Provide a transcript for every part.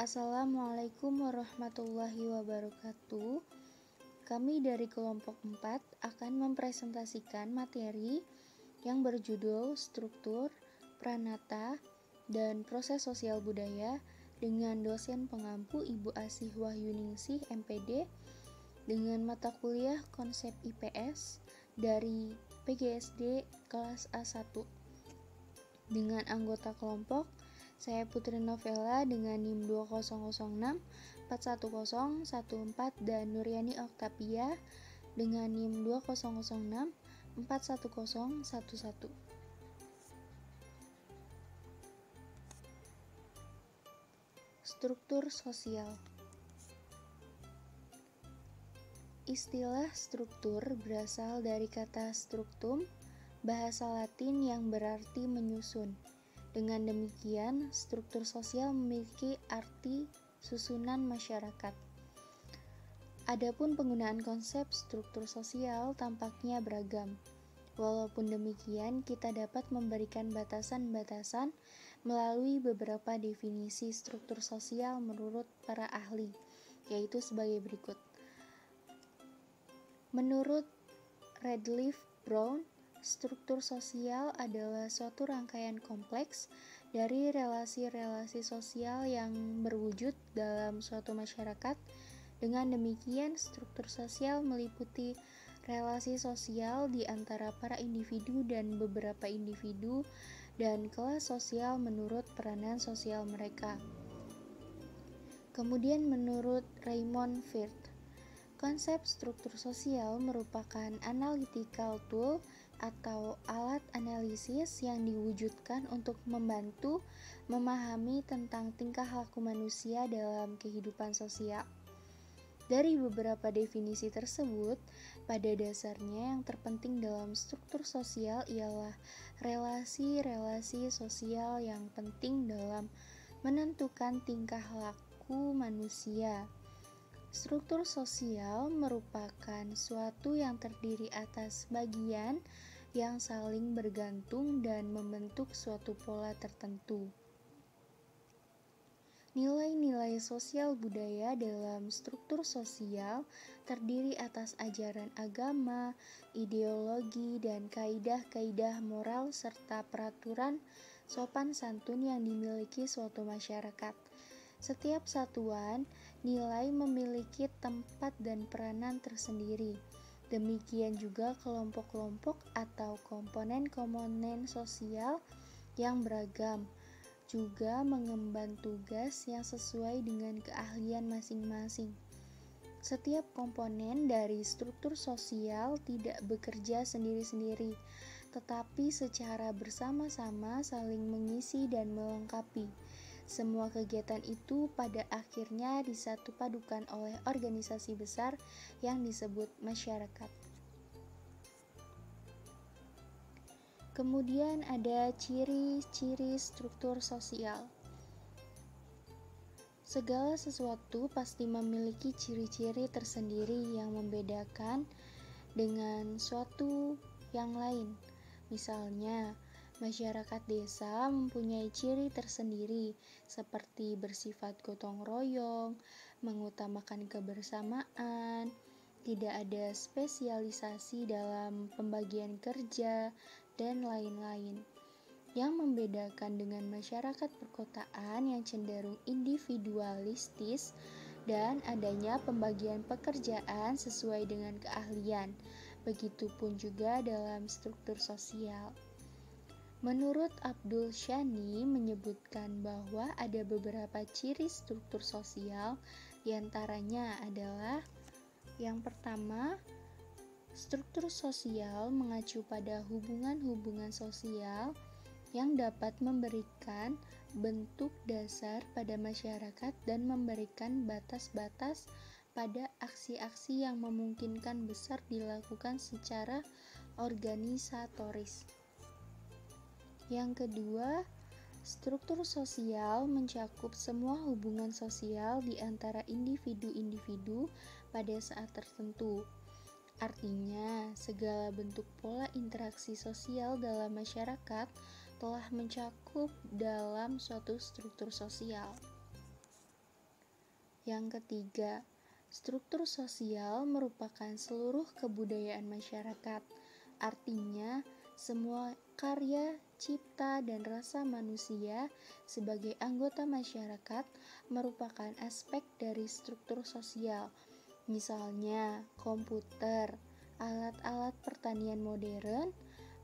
Assalamualaikum warahmatullahi wabarakatuh. Kami dari kelompok 4 akan mempresentasikan materi yang berjudul Struktur, Pranata, dan Proses Sosial Budaya dengan dosen pengampu Ibu Asih Wahyuningsih MPD dengan mata kuliah Konsep IPS dari PGSD kelas A1. Dengan anggota kelompok saya Putri Novela dengan NIM 2006 41014 dan Nuryani Oktavia dengan NIM 2006 41011. Struktur sosial. Istilah struktur berasal dari kata struktum, bahasa Latin yang berarti menyusun. Dengan demikian, struktur sosial memiliki arti susunan masyarakat. Adapun penggunaan konsep struktur sosial tampaknya beragam. Walaupun demikian, kita dapat memberikan batasan-batasan melalui beberapa definisi struktur sosial menurut para ahli, yaitu sebagai berikut. Menurut Redleaf Brown, struktur sosial adalah suatu rangkaian kompleks dari relasi-relasi sosial yang berwujud dalam suatu masyarakat. Dengan demikian, struktur sosial meliputi relasi sosial di antara para individu dan beberapa individu dan kelas sosial menurut peranan sosial mereka. Kemudian menurut Raymond Firth, konsep struktur sosial merupakan analytical tool atau alat analisis yang diwujudkan untuk membantu memahami tentang tingkah laku manusia dalam kehidupan sosial. Dari beberapa definisi tersebut, pada dasarnya yang terpenting dalam struktur sosial ialah relasi-relasi sosial yang penting dalam menentukan tingkah laku manusia. Struktur sosial merupakan suatu yang terdiri atas bagian yang saling bergantung dan membentuk suatu pola tertentu. Nilai-nilai sosial budaya dalam struktur sosial terdiri atas ajaran agama, ideologi, dan kaidah-kaidah moral serta peraturan sopan santun yang dimiliki suatu masyarakat. Setiap satuan nilai memiliki tempat dan peranan tersendiri. Demikian juga kelompok-kelompok atau komponen-komponen sosial yang beragam juga mengemban tugas yang sesuai dengan keahlian masing-masing. Setiap komponen dari struktur sosial tidak bekerja sendiri-sendiri, tetapi secara bersama-sama saling mengisi dan melengkapi. Semua kegiatan itu pada akhirnya disatupadukan oleh organisasi besar yang disebut masyarakat. Kemudian ada ciri-ciri struktur sosial. Segala sesuatu pasti memiliki ciri-ciri tersendiri yang membedakan dengan suatu yang lain. Misalnya, masyarakat desa mempunyai ciri tersendiri seperti bersifat gotong royong, mengutamakan kebersamaan, tidak ada spesialisasi dalam pembagian kerja, dan lain-lain. Yang membedakan dengan masyarakat perkotaan yang cenderung individualistis dan adanya pembagian pekerjaan sesuai dengan keahlian. Begitupun juga dalam struktur sosial. Menurut Abdul Shani menyebutkan bahwa ada beberapa ciri struktur sosial, diantaranya adalah yang pertama, struktur sosial mengacu pada hubungan-hubungan sosial yang dapat memberikan bentuk dasar pada masyarakat dan memberikan batas-batas pada aksi-aksi yang memungkinkan besar dilakukan secara organisatoris. Yang kedua, struktur sosial mencakup semua hubungan sosial di antara individu-individu pada saat tertentu. Artinya, segala bentuk pola interaksi sosial dalam masyarakat telah mencakup dalam suatu struktur sosial. Yang ketiga, struktur sosial merupakan seluruh kebudayaan masyarakat. Artinya, semua karya, cipta, dan rasa manusia sebagai anggota masyarakat merupakan aspek dari struktur sosial. Misalnya, komputer, alat-alat pertanian modern,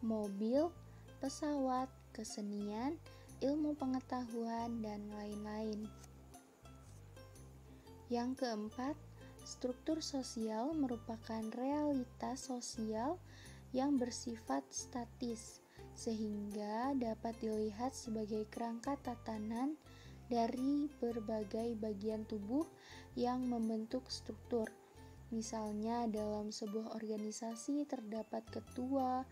mobil, pesawat, kesenian, ilmu pengetahuan, dan lain-lain. Yang keempat, struktur sosial merupakan realitas sosial yang bersifat statis, sehingga dapat dilihat sebagai kerangka tatanan dari berbagai bagian tubuh yang membentuk struktur. Misalnya, dalam sebuah organisasi terdapat ketua,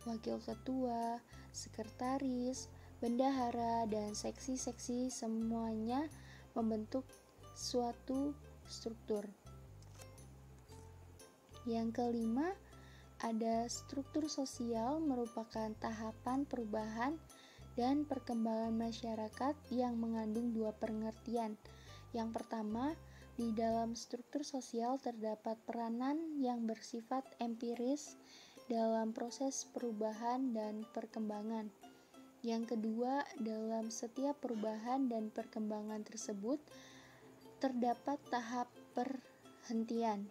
wakil ketua, sekretaris, bendahara, dan seksi-seksi, semuanya membentuk suatu struktur. Yang kelima, ada struktur sosial merupakan tahapan perubahan dan perkembangan masyarakat yang mengandung dua pengertian. Yang pertama, di dalam struktur sosial terdapat peranan yang bersifat empiris dalam proses perubahan dan perkembangan. Yang kedua, dalam setiap perubahan dan perkembangan tersebut terdapat tahap perhentian,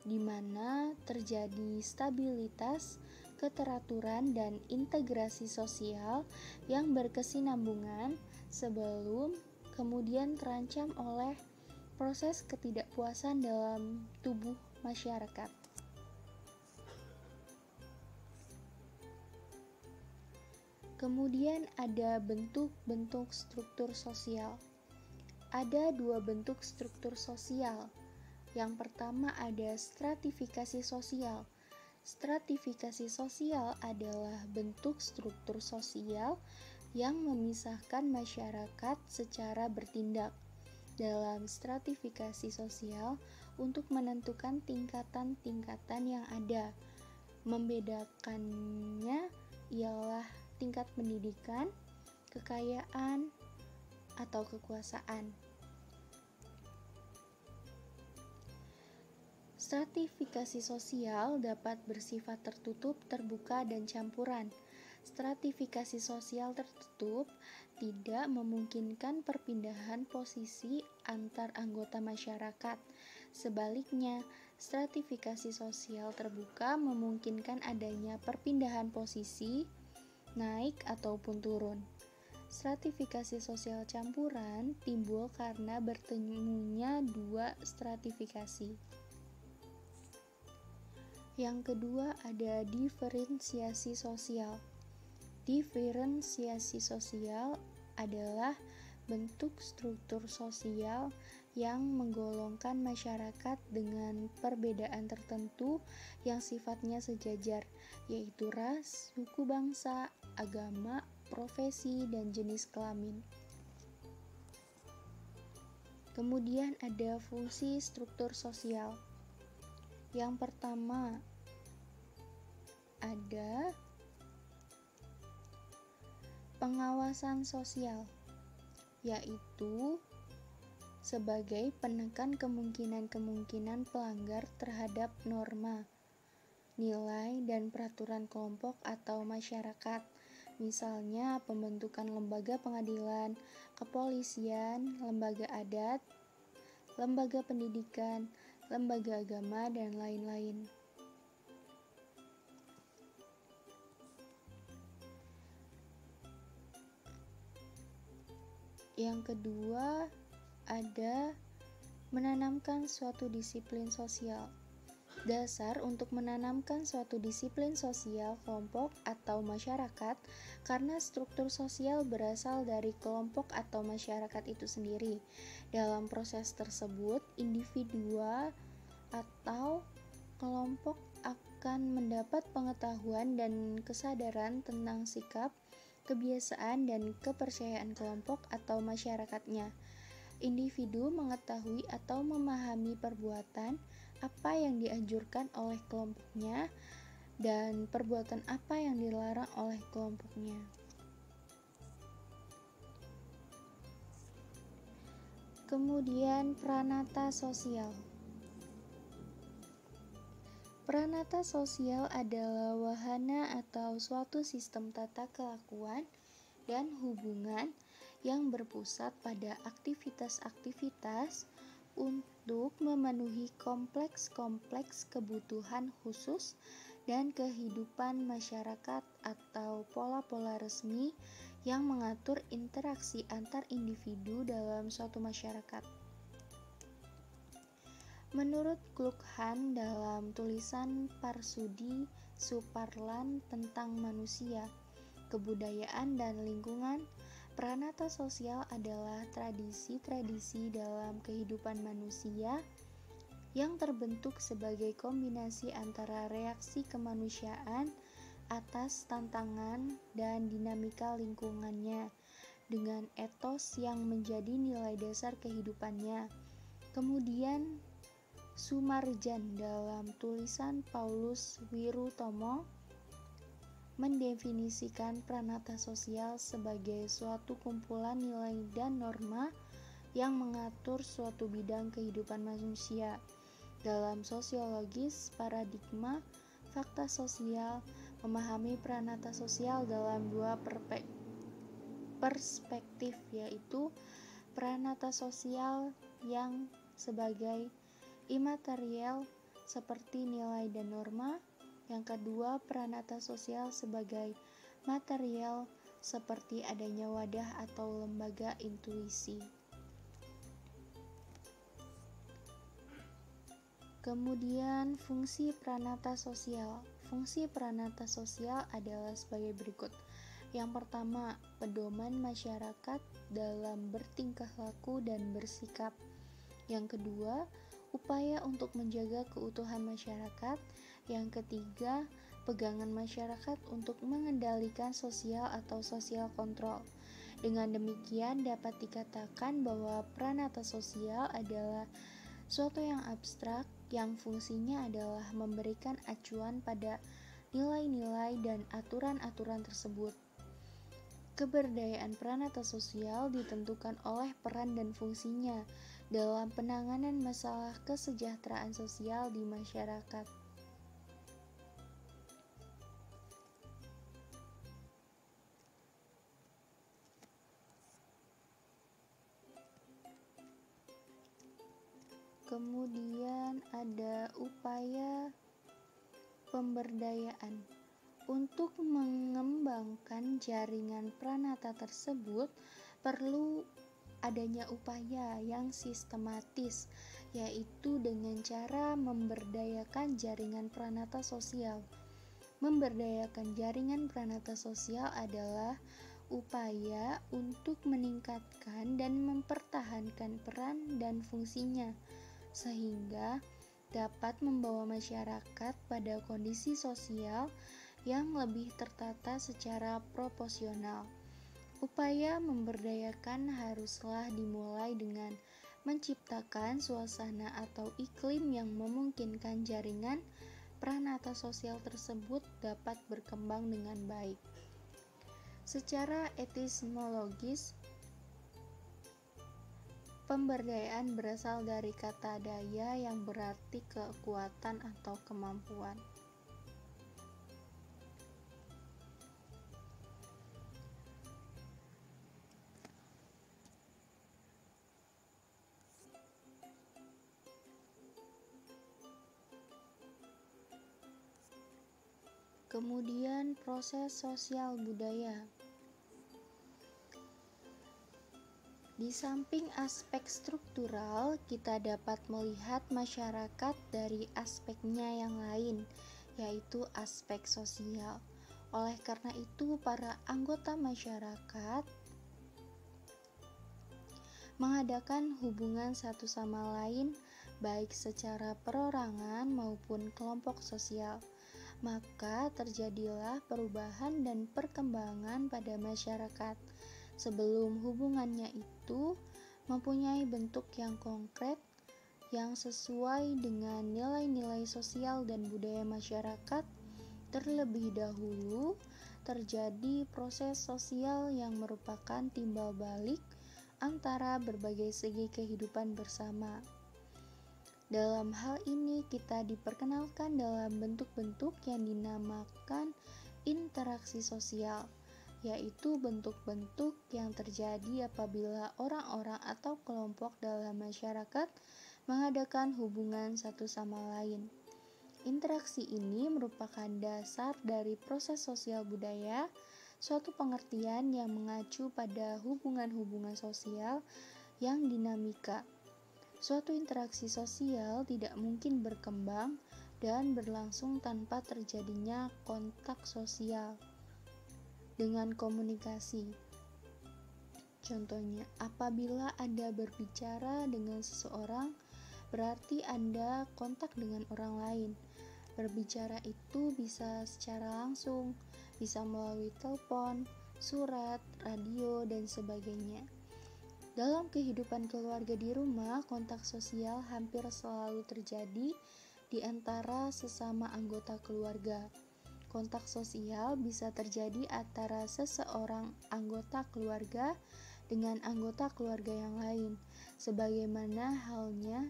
di mana terjadi stabilitas, keteraturan, dan integrasi sosial yang berkesinambungan sebelum kemudian terancam oleh proses ketidakpuasan dalam tubuh masyarakat. Kemudian ada bentuk-bentuk struktur sosial. Ada dua bentuk struktur sosial. Yang pertama ada stratifikasi sosial. Stratifikasi sosial adalah bentuk struktur sosial yang memisahkan masyarakat secara bertindak. Dalam stratifikasi sosial untuk menentukan tingkatan-tingkatan yang ada. Membedakannya ialah tingkat pendidikan, kekayaan, atau kekuasaan. Stratifikasi sosial dapat bersifat tertutup, terbuka, dan campuran. Stratifikasi sosial tertutup tidak memungkinkan perpindahan posisi antar anggota masyarakat. Sebaliknya, stratifikasi sosial terbuka memungkinkan adanya perpindahan posisi, naik ataupun turun. Stratifikasi sosial campuran timbul karena bertemunya dua stratifikasi. Yang kedua ada diferensiasi sosial. Diferensiasi sosial adalah bentuk struktur sosial yang menggolongkan masyarakat dengan perbedaan tertentu yang sifatnya sejajar, yaitu ras, suku bangsa, agama, profesi, dan jenis kelamin. Kemudian ada fungsi struktur sosial. Yang pertama ada pengawasan sosial, yaitu sebagai penekan kemungkinan-kemungkinan pelanggar terhadap norma, nilai, dan peraturan kelompok atau masyarakat. Misalnya pembentukan lembaga pengadilan, kepolisian, lembaga adat, lembaga pendidikan, lembaga agama, dan lain-lain. Yang kedua ada menanamkan suatu disiplin sosial. Dasar untuk menanamkan suatu disiplin sosial kelompok atau masyarakat karena struktur sosial berasal dari kelompok atau masyarakat itu sendiri. Dalam proses tersebut, individu atau kelompok akan mendapat pengetahuan dan kesadaran tentang sikap, kebiasaan, dan kepercayaan kelompok atau masyarakatnya. Individu mengetahui atau memahami perbuatan apa yang dianjurkan oleh kelompoknya dan perbuatan apa yang dilarang oleh kelompoknya. Kemudian pranata sosial. Pranata sosial adalah wahana atau suatu sistem tata kelakuan dan hubungan yang berpusat pada aktivitas-aktivitas untuk memenuhi kompleks-kompleks kebutuhan khusus dan kehidupan masyarakat atau pola-pola resmi yang mengatur interaksi antar individu dalam suatu masyarakat. Menurut Klukhan dalam tulisan Parsudi Suparlan tentang manusia, kebudayaan dan lingkungan, pranata sosial adalah tradisi-tradisi dalam kehidupan manusia yang terbentuk sebagai kombinasi antara reaksi kemanusiaan atas tantangan dan dinamika lingkungannya dengan etos yang menjadi nilai dasar kehidupannya. Kemudian Sumarjan dalam tulisan Paulus Wirutomo mendefinisikan pranata sosial sebagai suatu kumpulan nilai dan norma yang mengatur suatu bidang kehidupan manusia. Dalam sosiologis paradigma fakta sosial memahami pranata sosial dalam dua perspektif, yaitu pranata sosial yang sebagai imaterial seperti nilai dan norma, yang kedua pranata sosial sebagai material seperti adanya wadah atau lembaga intuisi. Kemudian fungsi pranata sosial. Fungsi pranata sosial adalah sebagai berikut. Yang pertama, pedoman masyarakat dalam bertingkah laku dan bersikap. Yang kedua, upaya untuk menjaga keutuhan masyarakat. Yang ketiga, pegangan masyarakat untuk mengendalikan sosial atau social control. Dengan demikian dapat dikatakan bahwa pranata sosial adalah suatu yang abstrak yang fungsinya adalah memberikan acuan pada nilai-nilai dan aturan-aturan tersebut. Keberadaan pranata sosial ditentukan oleh peran dan fungsinya dalam penanganan masalah kesejahteraan sosial di masyarakat. Kemudian ada upaya pemberdayaan. Untuk mengembangkan jaringan pranata tersebut perlu adanya upaya yang sistematis, yaitu dengan cara memberdayakan jaringan pranata sosial. Memberdayakan jaringan pranata sosial adalah upaya untuk meningkatkan dan mempertahankan peran dan fungsinya, sehingga dapat membawa masyarakat pada kondisi sosial yang lebih tertata secara proporsional. Upaya memberdayakan haruslah dimulai dengan menciptakan suasana atau iklim yang memungkinkan jaringan pranata sosial tersebut dapat berkembang dengan baik. Secara etimologis, pemberdayaan berasal dari kata daya yang berarti kekuatan atau kemampuan. Kemudian proses sosial budaya. Di samping aspek struktural, kita dapat melihat masyarakat dari aspeknya yang lain, yaitu aspek sosial. Oleh karena itu, para anggota masyarakat mengadakan hubungan satu sama lain, baik secara perorangan maupun kelompok sosial. Maka terjadilah perubahan dan perkembangan pada masyarakat. Sebelum hubungannya itu mempunyai bentuk yang konkret, yang sesuai dengan nilai-nilai sosial dan budaya masyarakat, terlebih dahulu terjadi proses sosial yang merupakan timbal balik antara berbagai segi kehidupan bersama. Dalam hal ini, kita diperkenalkan dalam bentuk-bentuk yang dinamakan interaksi sosial, yaitu bentuk-bentuk yang terjadi apabila orang-orang atau kelompok dalam masyarakat mengadakan hubungan satu sama lain. Interaksi ini merupakan dasar dari proses sosial budaya, suatu pengertian yang mengacu pada hubungan-hubungan sosial yang dinamika. Suatu interaksi sosial tidak mungkin berkembang dan berlangsung tanpa terjadinya kontak sosial dengan komunikasi. Contohnya, apabila Anda berbicara dengan seseorang, berarti Anda kontak dengan orang lain. Berbicara itu bisa secara langsung, bisa melalui telepon, surat, radio, dan sebagainya. Dalam kehidupan keluarga di rumah, kontak sosial hampir selalu terjadi di antara sesama anggota keluarga. Kontak sosial bisa terjadi antara seseorang anggota keluarga dengan anggota keluarga yang lain, sebagaimana halnya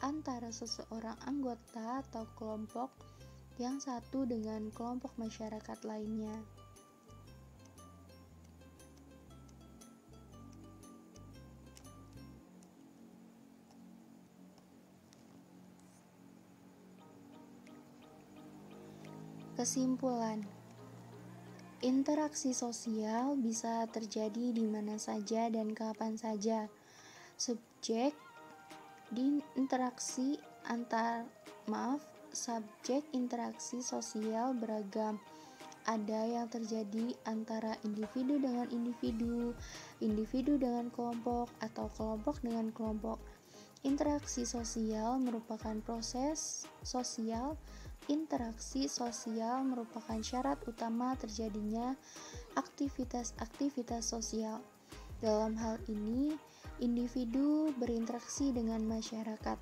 antara seseorang anggota atau kelompok yang satu dengan kelompok masyarakat lainnya. Kesimpulan, interaksi sosial bisa terjadi di mana saja dan kapan saja. Subjek interaksi sosial beragam. Ada yang terjadi antara individu dengan individu, individu dengan kelompok, atau kelompok dengan kelompok. Interaksi sosial merupakan proses sosial. Interaksi sosial merupakan syarat utama terjadinya aktivitas-aktivitas sosial. Dalam hal ini, individu berinteraksi dengan masyarakat.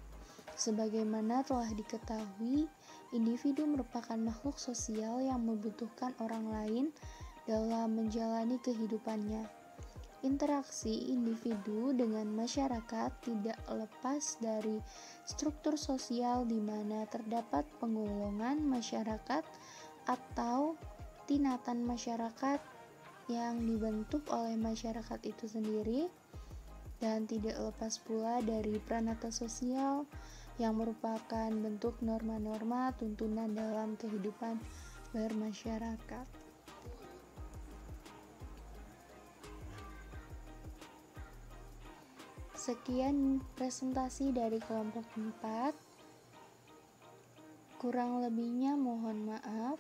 Sebagaimana telah diketahui, individu merupakan makhluk sosial yang membutuhkan orang lain dalam menjalani kehidupannya. Interaksi individu dengan masyarakat tidak lepas dari struktur sosial di mana terdapat penggolongan masyarakat atau tinatan masyarakat yang dibentuk oleh masyarakat itu sendiri, dan tidak lepas pula dari pranata sosial yang merupakan bentuk norma-norma tuntunan dalam kehidupan bermasyarakat. Sekian presentasi dari kelompok 4. Kurang lebihnya mohon maaf.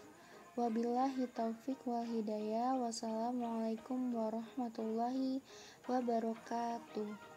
Wabillahi taufik wal hidayah. Wassalamualaikum warahmatullahi wabarakatuh.